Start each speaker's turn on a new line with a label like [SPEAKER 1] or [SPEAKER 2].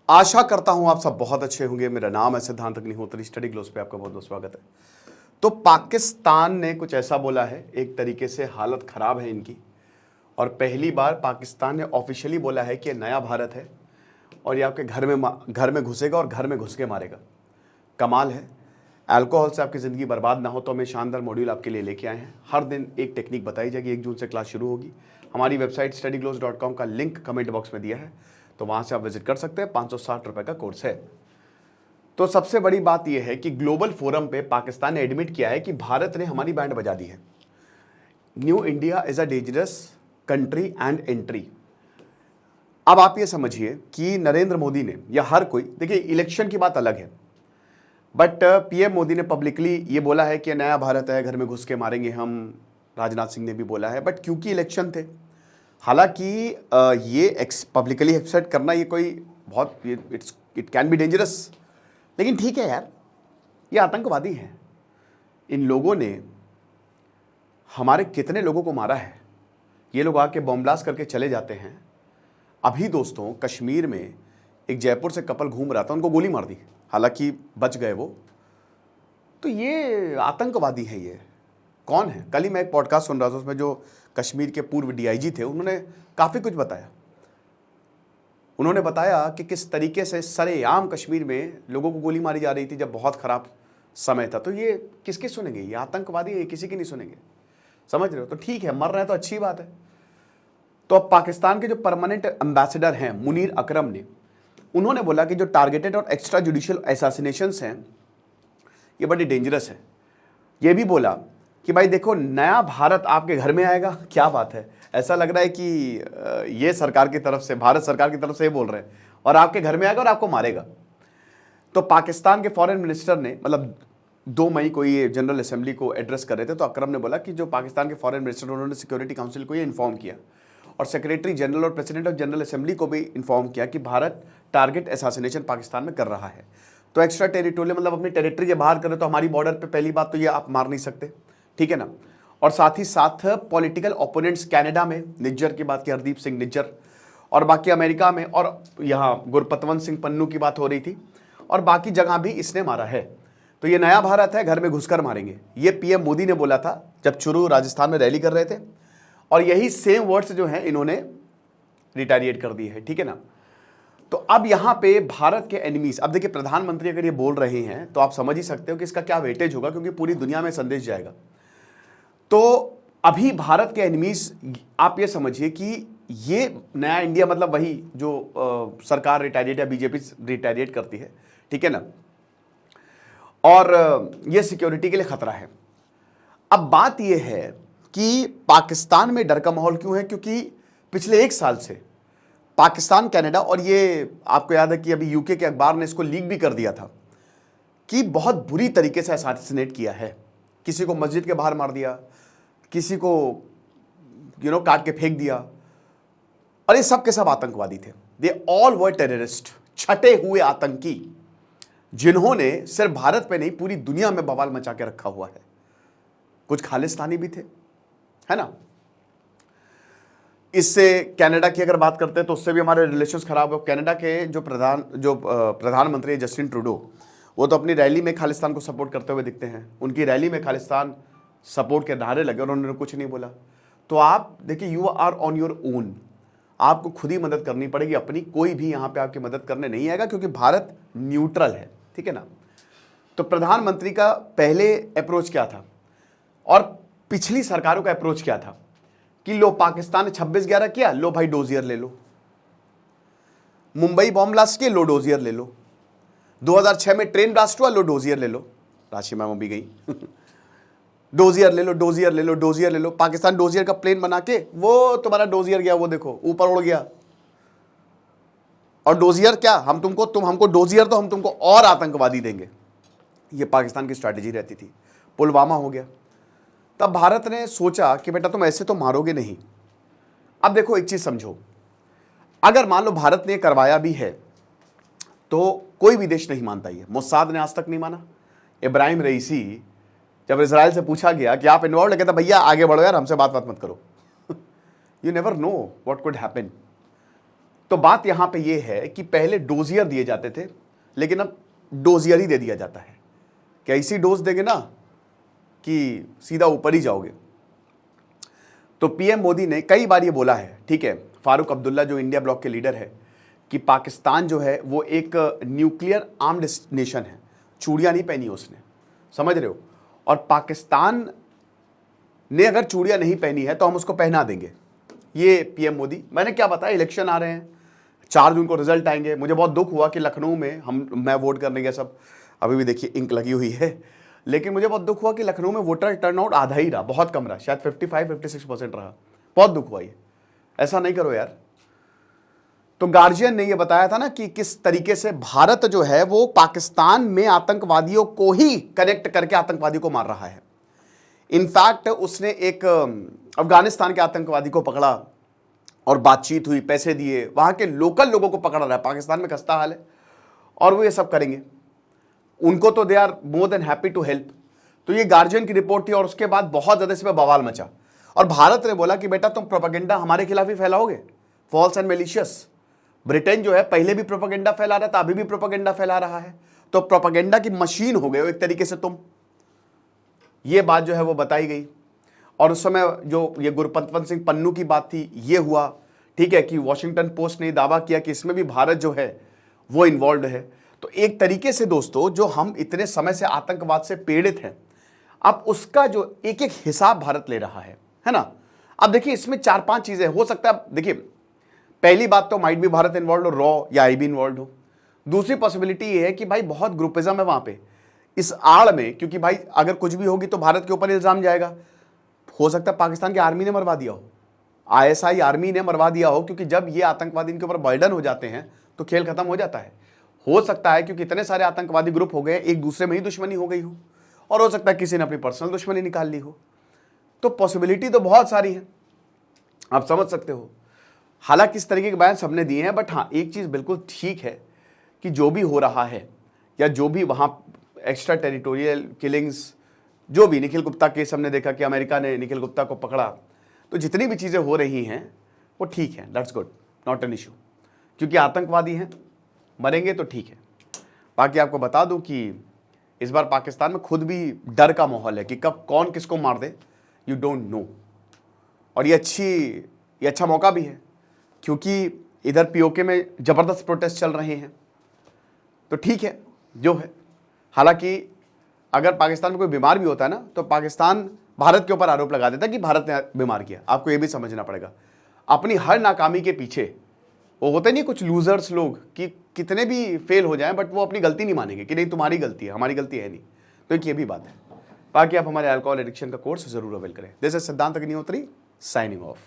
[SPEAKER 1] आशा करता हूं आप सब बहुत अच्छे होंगे। मेरा नाम है सिद्धांत अग्निहोत्री, स्टडी ग्लोस पे आपका बहुत बहुत स्वागत है। तो पाकिस्तान ने कुछ ऐसा बोला है, एक तरीके से हालत खराब है इनकी, और पहली बार पाकिस्तान ने ऑफिशियली बोला है कि नया भारत है और ये आपके घर में घुसेगा और घर में घुस के मारेगा। कमाल है। अल्कोहल से आपकी ज़िंदगी बर्बाद ना हो तो हमें शानदार मॉड्यूल आपके लिए लेके आए हैं। हर दिन एक टेक्निक बताई जाएगी। 1 जून से क्लास शुरू होगी। हमारी वेबसाइट studyglows.com का लिंक कमेंट बॉक्स में दिया है, तो वहाँ से आप विजिट कर सकते हैं। 560 रुपये का कोर्स है। तो सबसे बड़ी बात यह है कि ग्लोबल फोरम पे पाकिस्तान ने एडमिट किया है कि भारत ने हमारी बैंड बजा दी है। New India is a dangerous country and entry. अब आप ये समझिए कि नरेंद्र मोदी ने, या हर कोई, देखिए इलेक्शन की बात अलग है, बट पीएम मोदी ने पब्लिकली ये बोला है कि नया भारत है, घर में घुस के मारेंगे हम। राजनाथ सिंह ने भी बोला है, बट क्योंकि इलेक्शन थे, हालांकि ये पब्लिकली एक्सेप्ट करना ये कोई बहुत इट कैन बी डेंजरस, लेकिन ठीक है यार, ये आतंकवादी हैं। इन लोगों ने हमारे कितने लोगों को मारा है। ये लोग आके बॉम्ब ब्लास्ट करके चले जाते हैं। अभी दोस्तों कश्मीर में एक जयपुर से कपल घूम रहा था, उनको गोली मार दी, हालांकि बच गए वो। तो ये आतंकवादी है। ये कौन है? कल ही मैं एक पॉडकास्ट सुन रहा था, उसमें जो कश्मीर के पूर्व डीआईजी थे उन्होंने काफ़ी कुछ बताया। उन्होंने बताया कि किस तरीके से सरेआम कश्मीर में लोगों को गोली मारी जा रही थी जब बहुत ख़राब समय था। तो ये किसकी सुनेंगे? ये आतंकवादी है, किसी की नहीं सुनेंगे। समझ रहे हो? तो ठीक है, मर रहे हैं तो अच्छी बात है। तो अब पाकिस्तान के जो परमानेंट एम्बेसडर हैं मुनीर अकरम ने, उन्होंने बोला कि जो टारगेटेड और एक्स्ट्रा जुडिशियल असैसिनेशंस हैं ये बड़ी डेंजरस है। ये भी बोला कि भाई देखो, नया भारत आपके घर में आएगा। क्या बात है, ऐसा लग रहा है कि ये सरकार की तरफ से, भारत सरकार की तरफ से ये बोल रहे हैं, और आपके घर में आएगा और आपको मारेगा। तो पाकिस्तान के फॉरेन मिनिस्टर ने, मतलब 2 मई को ये जनरल असेंबली को एड्रेस कर रहे थे, तो अकरम ने बोला कि जो पाकिस्तान के फॉरेन मिनिस्टर, उन्होंने सिक्योरिटी काउंसिल को ये इन्फॉर्म किया और सेक्रेटरी जनरल और प्रेसिडेंट ऑफ जनरल असेंबली को भी इन्फॉर्म किया कि भारत टारगेट असैसिनेशन पाकिस्तान में कर रहा है। तो एक्स्ट्रा टेरिटोरियल मतलब अपनी टेरिटरी के बाहर करे तो हमारी बॉर्डर पे पहली बात तो ये आप मार नहीं सकते, ठीक है ना। और साथ ही साथ पॉलिटिकल ओपोनेंट्स कनाडा में, निज्जर की बात की, हरदीप सिंह निज्जर, और बाकी अमेरिका में, और यहाँ गुरपतवंत सिंह पन्नू की बात हो रही थी, और बाकी जगह भी इसने मारा है। तो ये नया भारत है, घर में घुसकर मारेंगे। ये पीएम मोदी ने बोला था जब चुरू राजस्थान में रैली कर रहे थे, और यही सेम वर्ड्स जो हैं इन्होंने रिटेलिएट कर दिए है, ठीक है ना। तो अब यहां पे भारत के एनिमीज, अब देखिए प्रधानमंत्री अगर ये बोल रहे हैं तो आप समझ ही सकते हो कि इसका क्या वेटेज होगा, क्योंकि पूरी दुनिया में संदेश जाएगा। तो अभी भारत के एनिमीज, आप ये समझिए कि ये नया इंडिया मतलब वही जो सरकार रिटेलिएट या बीजेपी रिटेलिएट करती है, ठीक है ना, और ये सिक्योरिटी के लिए खतरा है। अब बात यह है कि पाकिस्तान में डर का माहौल क्यों है? क्योंकि पिछले 1 साल से पाकिस्तान, कनाडा, और ये आपको याद है कि अभी यूके के अखबार ने इसको लीक भी कर दिया था कि बहुत बुरी तरीके से असैसिनेट किया है। किसी को मस्जिद के बाहर मार दिया, किसी को काट के फेंक दिया, और ये सब के सब आतंकवादी थे। दे ऑल वर टेररिस्ट, छटे हुए आतंकी, जिन्होंने सिर्फ भारत पे नहीं पूरी दुनिया में बवाल मचा के रखा हुआ है। कुछ खालिस्तानी भी थे, है ना। इससे कनाडा की अगर बात करते हैं तो उससे भी हमारे रिलेशंस खराब है। कनाडा के जो प्रधानमंत्री जस्टिन ट्रूडो, वो तो अपनी रैली में खालिस्तान को सपोर्ट करते हुए दिखते हैं। उनकी रैली में खालिस्तान सपोर्ट के नारे लगे और उन्होंने कुछ नहीं बोला। तो आप देखिए, you are on your own, आपको खुद ही मदद करनी पड़ेगी अपनी। कोई भी यहाँ पे आपकी मदद करने नहीं आएगा, क्योंकि भारत न्यूट्रल है, ठीक है ना। तो प्रधानमंत्री का पहले अप्रोच क्या था और पिछली सरकारों का अप्रोच क्या था कि लो, पाकिस्तान ने 26/11 किया, लो भाई डोजियर ले लो। मुंबई बॉम्ब ब्लास्ट किए, लो डोजियर ले लो। 2006 में ट्रेन ब्लास्ट हुआ, लो डोजियर ले लो। राशि मैम भी गई डोजियर ले लो, डोजियर ले लो, डोजियर ले लो। पाकिस्तान डोजियर का प्लेन बना के, वो तुम्हारा डोजियर गया, वो देखो ऊपर उड़ गया। और डोजियर क्या, तुम हमको डोजियर दो, हम तुमको और आतंकवादी देंगे। ये पाकिस्तान की स्ट्रैटेजी रहती थी। पुलवामा हो गया, तब भारत ने सोचा कि बेटा तुम ऐसे तो मारोगे नहीं। अब देखो एक चीज समझो, अगर मान लो भारत ने करवाया भी है तो कोई भी देश नहीं मानता। ये मोसाद ने आज तक नहीं माना। इब्राहिम रईसी, जब इजराइल से पूछा गया कि आप इन्वॉल्व, कहता भैया आगे बढ़ो यार, हमसे बात मत करो। You never know what could happen. तो बात यहां पे ये है कि पहले डोजियर दिए जाते थे, लेकिन अब डोजियर ही दे दिया जाता है। क्या ऐसी डोज देंगे ना कि सीधा ऊपर ही जाओगे। तो पीएम मोदी ने कई बार ये बोला है, ठीक है, फारूक अब्दुल्ला जो इंडिया ब्लॉक के लीडर है, कि पाकिस्तान जो है वो एक न्यूक्लियर आर्म्ड नेशन है। चूड़ियां नहीं पहनी उसने, समझ रहे हो। और पाकिस्तान ने अगर चूड़ियां नहीं पहनी है तो हम उसको पहना देंगे। ये पीएम मोदी, मैंने क्या बताया, इलेक्शन आ रहे हैं, 4 जून को रिजल्ट आएंगे। मुझे बहुत दुख हुआ कि लखनऊ में मैं वोट करने गया, सब अभी भी देखिए इंक लगी हुई है, लेकिन मुझे बहुत दुख हुआ कि लखनऊ में वोटर टर्नआउट आधा ही रहा, बहुत कम रहा, शायद 55-56% रहा। बहुत दुख हुआ। ये ऐसा नहीं करो यार। तो गार्जियन ने यह बताया था ना कि किस तरीके से भारत जो है वो पाकिस्तान में आतंकवादियों को ही कनेक्ट करके आतंकवादी को मार रहा है। इनफैक्ट उसने एक अफगानिस्तान के आतंकवादी को पकड़ा और बातचीत हुई, पैसे दिए, वहां के लोकल लोगों को पकड़ रहा है। पाकिस्तान में खस्ता हाल है और वो ये सब करेंगे, उनको तो they are more than happy to help. तो ये गार्जियन की रिपोर्ट थी और उसके बाद बहुत ज्यादा इसमें बवाल मचा और भारत ने बोला कि बेटा तुम प्रोपेगेंडा हमारे खिलाफ ही फैलाओगे, फॉल्स एंड मेलिशियस। ब्रिटेन जो है पहले भी प्रोपेगेंडा फैला रहा था, अभी भी प्रोपेगेंडा फैला रहा है, तो प्रोपेगेंडा की मशीन हो गए हो एक तरीके से तुम। ये बात जो है वो बताई गई। और उस समय जो ये गुरपतवंत सिंह पन्नू की बात थी, ये हुआ, ठीक है, कि वॉशिंगटन पोस्ट ने दावा किया कि इसमें भी भारत जो है वो इन्वॉल्व है। तो एक तरीके से दोस्तों, जो हम इतने समय से आतंकवाद से पीड़ित हैं, अब उसका जो एक एक हिसाब भारत ले रहा है ना। अब देखिए इसमें 4-5 चीजें हो सकता है। देखिए पहली बात तो माइट भी भारत इन्वॉल्व हो, रॉ या आईबी इन्वॉल्व हो। दूसरी पॉसिबिलिटी ये है कि भाई बहुत ग्रुपिज्म है वहां पे इस आड़ में, क्योंकि भाई अगर कुछ भी होगी तो भारत के ऊपर इल्जाम जाएगा। हो सकता है पाकिस्तान की आर्मी ने मरवा दिया हो, आईएसआई आर्मी ने मरवा दिया हो, क्योंकि जब ये आतंकवादी इनके ऊपर बर्डन हो जाते हैं तो खेल खत्म हो जाता है। हो सकता है क्योंकि इतने सारे आतंकवादी ग्रुप हो गए, एक दूसरे में ही दुश्मनी हो गई हो, और हो सकता है किसी ने अपनी पर्सनल दुश्मनी निकाल ली हो। तो पॉसिबिलिटी तो बहुत सारी है, आप समझ सकते हो। हालांकि इस तरीके के बयान सबने दिए हैं, बट हाँ एक चीज बिल्कुल ठीक है कि जो भी हो रहा है या जो भी वहां एक्स्ट्रा टेरिटोरियल किलिंग्स, जो भी निखिल गुप्ता केस हमने देखा कि अमेरिका ने निखिल गुप्ता को पकड़ा, तो जितनी भी चीजें हो रही हैं वो ठीक है, that's good, not an issue, क्योंकि आतंकवादी हैं, मरेंगे तो ठीक है। बाकी आपको बता दूं कि इस बार पाकिस्तान में खुद भी डर का माहौल है कि कब कौन किसको मार दे, यू डोंट नो। और ये अच्छा मौका भी है, क्योंकि इधर पीओके में जबरदस्त प्रोटेस्ट चल रहे हैं, तो ठीक है जो है। हालांकि अगर पाकिस्तान में कोई बीमार भी होता है ना, तो पाकिस्तान भारत के ऊपर आरोप लगा देता है कि भारत ने बीमार किया। आपको यह भी समझना पड़ेगा, अपनी हर नाकामी के पीछे वो होते नहीं कुछ लूजर्स लोग कि कितने भी फेल हो जाएं, बट वो अपनी गलती नहीं मानेंगे कि नहीं तुम्हारी गलती है, हमारी गलती है नहीं। तो एक ये भी बात है। बाकी आप हमारे अल्कोहल एडिक्शन का कोर्स जरूर अवेल करें। दिस इज सिद्धांत अग्निहोत्री साइनिंग ऑफ।